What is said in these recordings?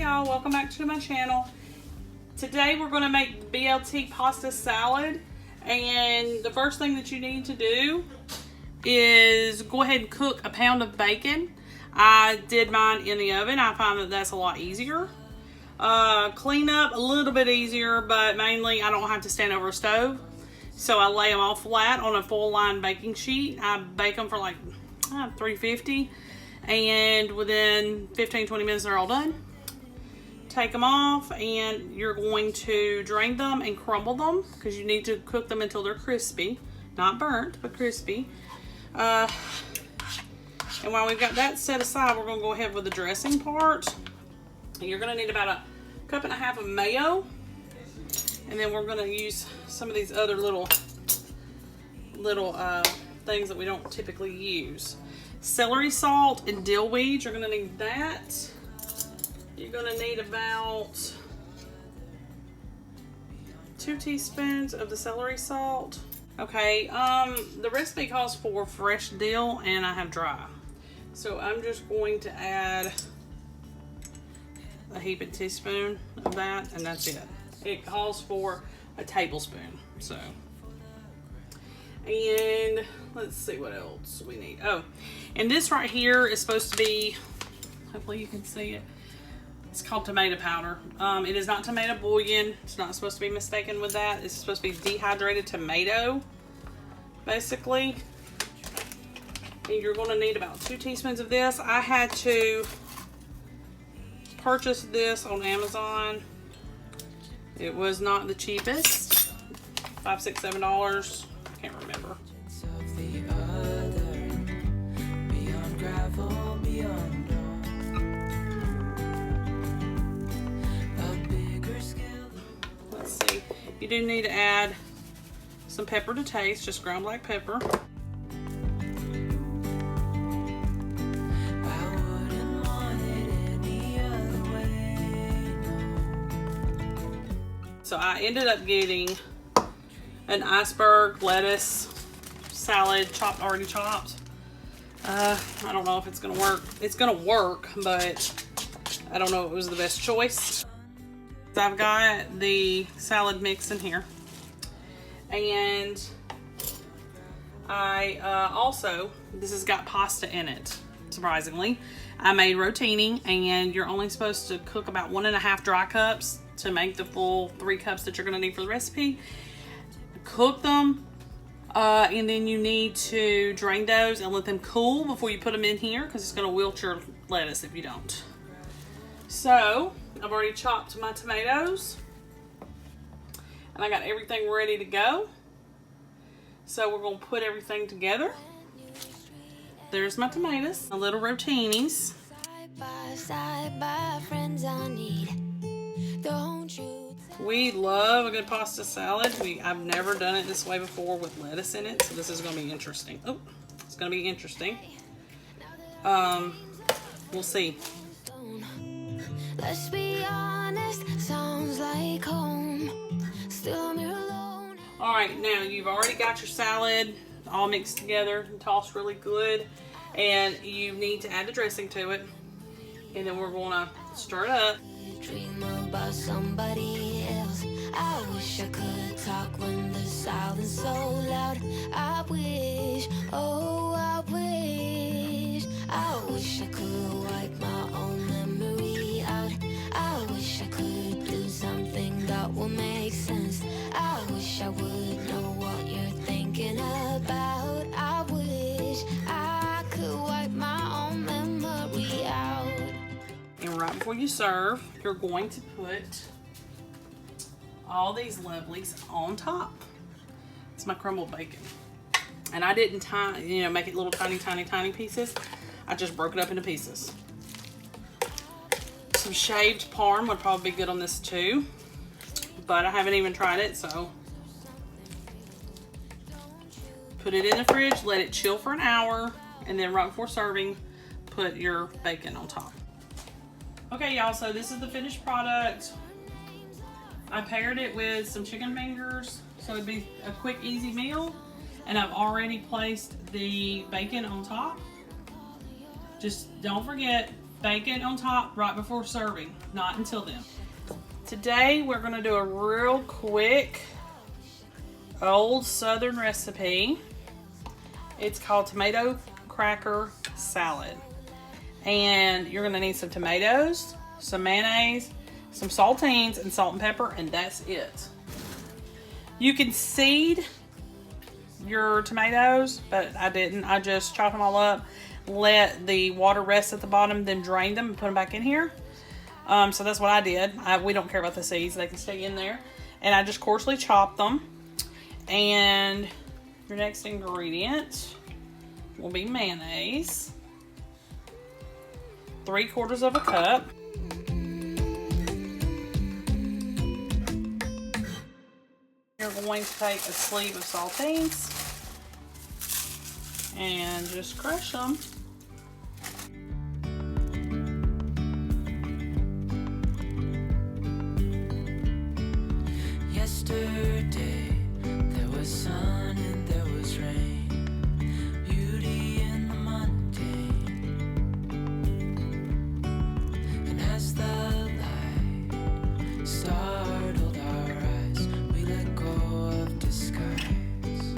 y'all, welcome back to my channel. Today we're going to make BLT pasta salad, and the first thing that you need to do is go ahead and cook a pound of bacon. I did mine in the oven. I find that that's a lot easier. Clean up a little bit easier, but mainly I don't have to stand over a stove. So I lay them all flat on a full line baking sheet. I bake them for like 350, and within 15-20 minutes they're all done. Take them off, and you're going to drain them and crumble them because you need to cook them until they're crispy, not burnt, but crispy. And while we've got that set aside, we're going to go ahead with the dressing part. And you're going to need about a cup and a half of mayo, and then we're going to use some of these other little things that we don't typically use. Celery salt and dill weed, you're going to need that. You're going to need about 2 teaspoons of the celery salt. Okay, the recipe calls for fresh dill, and I have dry. So I'm just going to add a heaping teaspoon of that, and that's it. It calls for a tablespoon. So, and let's see what else we need. Oh, and this right here is supposed to be, hopefully you can see it. It's called tomato powder. It is not tomato bouillon. It's not supposed to be mistaken with that. It's supposed to be dehydrated tomato, basically. And you're going to need about 2 teaspoons of this. I had to purchase this on Amazon. It was not the cheapest. $5, $6, $7. I can't remember. Let's see. You do need to add some pepper to taste, just ground black pepper. So I ended up getting an iceberg lettuce salad, already chopped. I don't know if it's gonna work. It's gonna work, but I don't know if it was the best choice. So I've got the salad mix in here, and I also, this has got pasta in it. Surprisingly, I made rotini, and you're only supposed to cook about 1.5 dry cups to make the full 3 cups that you're going to need for the recipe. Cook them, and then you need to drain those and let them cool before you put them in here, because it's going to wilt your lettuce if you don't. So I've already chopped my tomatoes, and I got everything ready to go. So we're going to put everything together. There's my tomatoes, my little rotinis. Side by side, by friends I need. We love a good pasta salad. I've never done it this way before with lettuce in it, so this is going to be interesting. Oh, it's going to be interesting. We'll see. Let's be honest, sounds like home. Still I'm here alone. All right, now you've already got your salad all mixed together and tossed really good, and you need to add the dressing to it, and then we're going to stir it up. Dream about somebody else. I wish I could talk when the silence so loud. I wish, oh I wish I could wipe my own memory out. I wish I could do something that will make sense. I wish I would know what you're thinking about. I wish I could wipe my own memory out. And right before you serve, you're going to put all these lovelies on top. It's my crumbled bacon. And I didn't make it little tiny pieces. I just broke it up into pieces. Some shaved parm would probably be good on this too, but I haven't even tried it, so. Put it in the fridge, let it chill for an hour, and then right before serving, put your bacon on top. Okay, y'all, so this is the finished product. I paired it with some chicken fingers, so it'd be a quick, easy meal. And I've already placed the bacon on top. Just don't forget, Bacon on top right before serving, not until then. Today we're going to do a real quick old Southern recipe. It's called tomato cracker salad. And you're going to need some tomatoes, some mayonnaise, some saltines, and salt and pepper, and that's it. You can seed your tomatoes, but I didn't. I just chopped them all up, let the water rest at the bottom, then drain them and put them back in here. So that's what I did. We don't care about the seeds. They can stay in there. And I just coarsely chopped them. And your next ingredient will be mayonnaise. 3/4 cup. You're going to take a sleeve of saltines and just crush them. Yesterday there was sun and there was rain, beauty in the mundane. And as the light startled our eyes, we let go of disguise.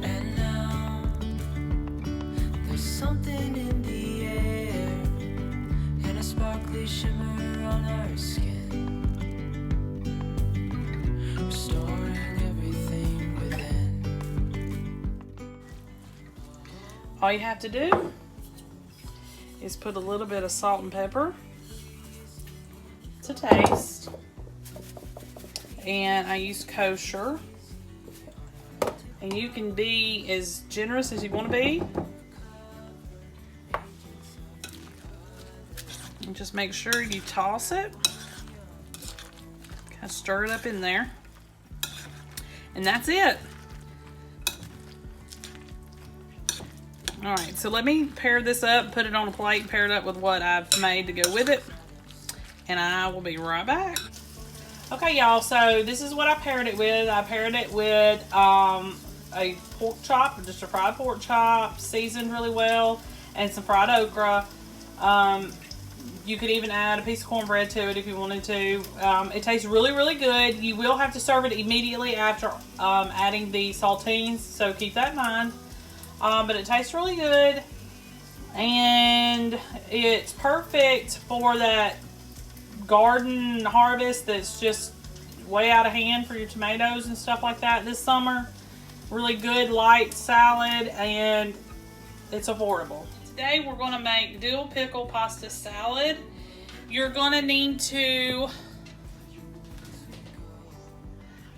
And now there's something in the air and a sparkly shimmer on our skin, restoring everything within. All you have to do is put a little bit of salt and pepper to taste. And I use kosher. And you can be as generous as you want to be. And just make sure you toss it. Kind of stir it up in there. And that's it. Alright, so let me pair this up, put it on a plate, pair it up with what I've made to go with it. And I will be right back. Okay, y'all, so this is what I paired it with. I paired it with a pork chop, just a fried pork chop, seasoned really well, and some fried okra. You could even add a piece of cornbread to it if you wanted to. It tastes really, really good. You will have to serve it immediately after adding the saltines, so keep that in mind. But it tastes really good, and it's perfect for that garden harvest that's just way out of hand for your tomatoes and stuff like that this summer. Really good light salad, and it's affordable. Today we're going to make dill pickle pasta salad. You're going to need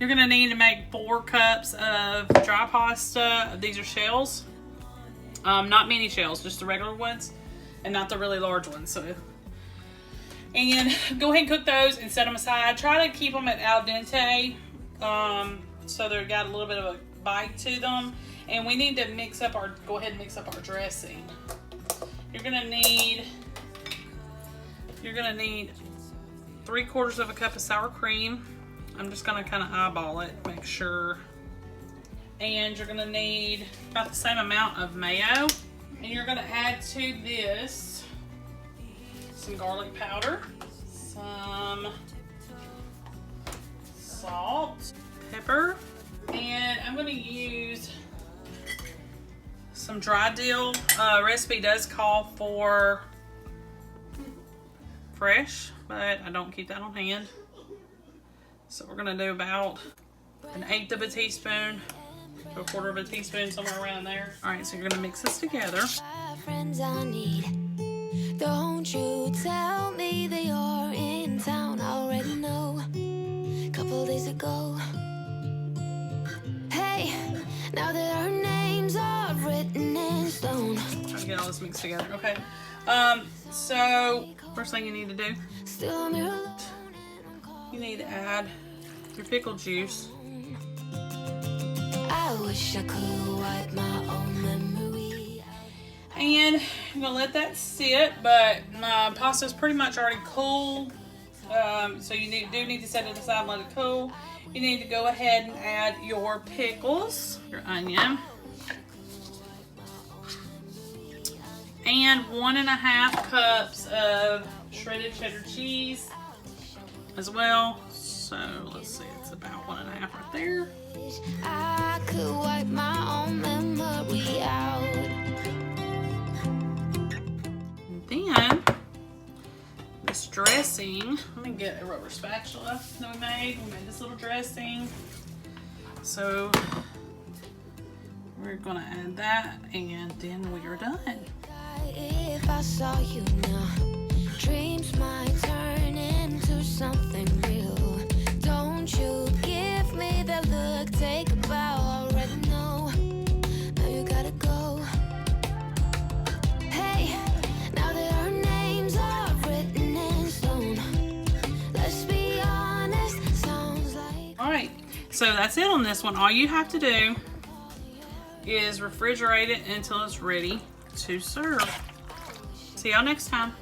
to make 4 cups of dry pasta. These are shells. Not mini shells, just the regular ones, and not the really large ones. So, and go ahead and cook those and set them aside. Try to keep them at al dente, so they've got a little bit of a bite to them. And we need to go ahead and mix up our dressing. You're gonna need 3/4 cup of sour cream. I'm just gonna kind of eyeball it, make sure. And you're gonna need about the same amount of mayo. And you're gonna add to this some garlic powder, some salt, pepper, and I'm gonna use some dry dill. Recipe does call for fresh, but I don't keep that on hand. So we're gonna do about 1/8 of a teaspoon to 1/4 of a teaspoon, somewhere around there. All right, so you're gonna mix this together. Friends I need. Don't you tell me they are in town. I already know. Couple days ago. Hey, now that our names are written in stone. Trying to get all this mixed together. Okay. So first thing you need to do, you need to add your pickle juice. I wish I could wipe my own memory. And I'm gonna let that sit, but my pasta's pretty much already cool. So you do need to set it aside and let it cool. You need to go ahead and add your pickles, your onion, and 1.5 cups of shredded cheddar cheese as well. So let's see, it's about 1.5 right there. I could wipe my own memory out. And then this dressing, let me get a rubber spatula that we made. We made this little dressing. So we're gonna add that and then we are done. If I saw you now, dreams might turn into something real. Don't you give me that look, take a bow, already know. Now you gotta go. Hey, now that our names are written in stone, let's be honest, sounds like. Alright, so that's it on this one. All you have to do is refrigerate it until it's ready to serve. See y'all next time.